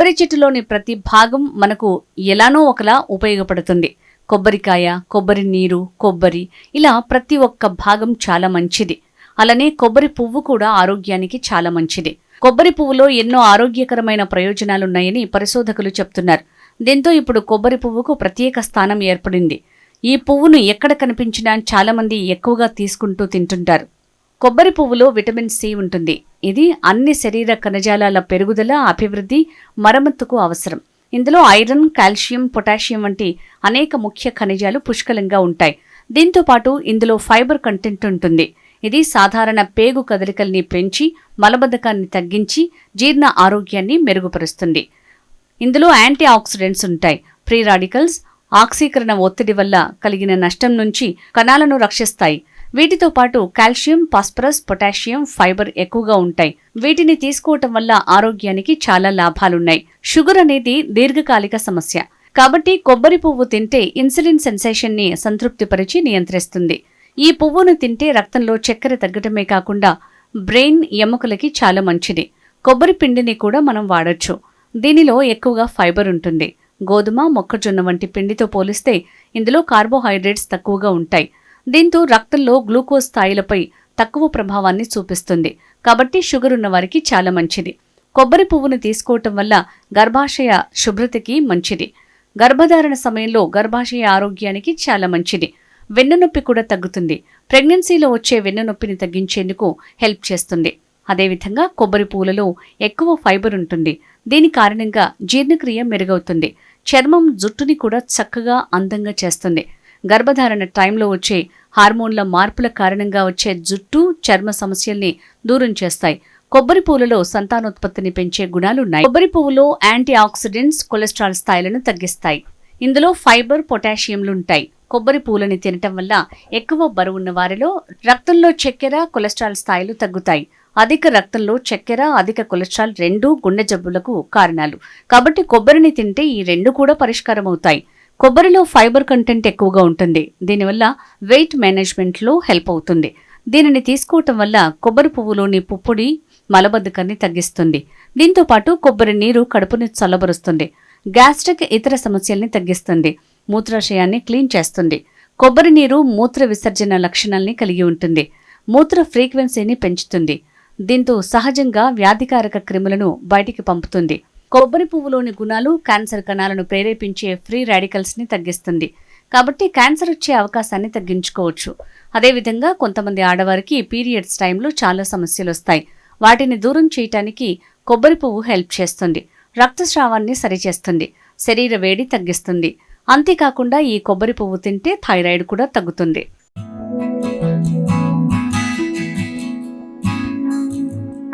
కొబ్బరి చెట్టులోని ప్రతి భాగం మనకు ఎలానో ఒకలా ఉపయోగపడుతుంది. కొబ్బరికాయ, కొబ్బరి నీరు, కొబ్బరి ఇలా ప్రతి ఒక్క భాగం చాలా మంచిది. అలానే కొబ్బరి పువ్వు కూడా ఆరోగ్యానికి చాలా మంచిది. కొబ్బరి పువ్వులో ఎన్నో ఆరోగ్యకరమైన ప్రయోజనాలున్నాయని పరిశోధకులు చెప్తున్నారు. దీంతో ఇప్పుడు కొబ్బరి పువ్వుకు ప్రత్యేక స్థానం ఏర్పడింది. ఈ పువ్వును ఎక్కడ కనిపించినా చాలామంది ఎక్కువగా తీసుకుంటూ తింటుంటారు. కొబ్బరి పువ్వులో విటమిన్ సి ఉంటుంది. ఇది అన్ని శరీర కణజాలాల పెరుగుదల, అభివృద్ధి, మరమ్మతుకు అవసరం. ఇందులో ఐరన్, కాల్షియం, పొటాషియం వంటి అనేక ముఖ్య ఖనిజాలు పుష్కలంగా ఉంటాయి. దీంతో పాటు ఇందులో ఫైబర్ కంటెంట్ ఉంటుంది. ఇది సాధారణ పేగు కదలికల్ని పెంచి మలబద్ధకాన్ని తగ్గించి జీర్ణ ఆరోగ్యాన్ని మెరుగుపరుస్తుంది. ఇందులో యాంటీ ఆక్సిడెంట్స్ ఉంటాయి. ఫ్రీ రాడికల్స్, ఆక్సీకరణ ఒత్తిడి వల్ల కలిగిన నష్టం నుంచి కణాలను రక్షిస్తాయి. వీటితో పాటు కాల్షియం, ఫాస్ఫరస్, పొటాషియం, ఫైబర్ ఎక్కువగా ఉంటాయి. వీటిని తీసుకోవటం వల్ల ఆరోగ్యానికి చాలా లాభాలున్నాయి. షుగర్ అనేది దీర్ఘకాలిక సమస్య కాబట్టి కొబ్బరి పువ్వు తింటే ఇన్సులిన్ సెన్సేషన్ ని సంతృప్తిపరిచి నియంత్రిస్తుంది. ఈ పువ్వును తింటే రక్తంలో చక్కెర తగ్గటమే కాకుండా బ్రెయిన్, ఎముకలకి చాలా మంచిది. కొబ్బరి పిండిని కూడా మనం వాడొచ్చు. దీనిలో ఎక్కువగా ఫైబర్ ఉంటుంది. గోధుమ, మొక్కజొన్న వంటి పిండితో పోలిస్తే ఇందులో కార్బోహైడ్రేట్స్ తక్కువగా ఉంటాయి. దీంతో రక్తంలో గ్లూకోజ్ స్థాయిలపై తక్కువ ప్రభావాన్ని చూపిస్తుంది. కాబట్టి షుగర్ ఉన్న వారికి చాలా మంచిది. కొబ్బరి పువ్వును తీసుకోవటం వల్ల గర్భాశయ శుభ్రతకి మంచిది. గర్భధారణ సమయంలో గర్భాశయ ఆరోగ్యానికి చాలా మంచిది. వెన్నునొప్పి కూడా తగ్గుతుంది. ప్రెగ్నెన్సీలో వచ్చే వెన్నునొప్పిని తగ్గించేందుకు హెల్ప్ చేస్తుంది. అదేవిధంగా కొబ్బరి పువ్వులలో ఎక్కువ ఫైబర్ ఉంటుంది. దీని కారణంగా జీర్ణక్రియ మెరుగవుతుంది. చర్మం, జుట్టుని కూడా చక్కగా అందంగా చేస్తుంది. గర్భధారణ టైంలో వచ్చే హార్మోన్ల మార్పుల కారణంగా వచ్చే జుట్టు, చర్మ సమస్యల్ని దూరం చేస్తాయి. కొబ్బరి పువ్వులలో సంతానోత్పత్తిని పెంచే గుణాలున్నాయి. కొబ్బరి పువ్వులో యాంటీ ఆక్సిడెంట్స్ కొలెస్ట్రాల్ స్థాయిలను తగ్గిస్తాయి. ఇందులో ఫైబర్, పొటాషియంలుంటాయి. కొబ్బరి పువ్వులని తినటం వల్ల ఎక్కువ బరువున్న వారిలో రక్తంలో చక్కెర, కొలెస్ట్రాల్ స్థాయిలు తగ్గుతాయి. అధిక రక్తంలో చక్కెర, అధిక కొలెస్ట్రాల్ రెండూ గుండె జబ్బులకు కారణాలు. కాబట్టి కొబ్బరిని తింటే ఈ రెండు కూడా పరిష్కారం అవుతాయి. కొబ్బరిలో ఫైబర్ కంటెంట్ ఎక్కువగా ఉంటుంది. దీనివల్ల వెయిట్ మేనేజ్మెంట్లో హెల్ప్ అవుతుంది. దీనిని తీసుకోవటం వల్ల కొబ్బరి పువ్వులోని పుప్పొడి మలబద్ధకాన్ని తగ్గిస్తుంది. దీంతో పాటు కొబ్బరి నీరు కడుపుని చల్లబరుస్తుంది. గ్యాస్ట్రిక్, ఇతర సమస్యల్ని తగ్గిస్తుంది. మూత్రాశయాన్ని క్లీన్ చేస్తుంది. కొబ్బరి నీరు మూత్ర విసర్జన లక్షణాల్ని కలిగి ఉంటుంది. మూత్ర ఫ్రీక్వెన్సీని పెంచుతుంది. దీంతో సహజంగా వ్యాధికారక క్రిములను బయటికి పంపుతుంది. కొబ్బరి పువ్వులోని గుణాలు క్యాన్సర్ కణాలను ప్రేరేపించే ఫ్రీ రాడికల్స్ ని తగ్గిస్తుంది. కాబట్టి క్యాన్సర్ వచ్చే అవకాశాన్ని తగ్గించుకోవచ్చు. అదేవిధంగా కొంతమంది ఆడవారికి పీరియడ్స్ టైంలో చాలా సమస్యలు వస్తాయి. వాటిని దూరం చేయటానికి కొబ్బరి పువ్వు హెల్ప్ చేస్తుంది. రక్తస్రావాన్ని సరిచేస్తుంది. శరీర వేడి తగ్గిస్తుంది. అంతేకాకుండా ఈ కొబ్బరి పువ్వు తింటే థైరాయిడ్ కూడా తగ్గుతుంది.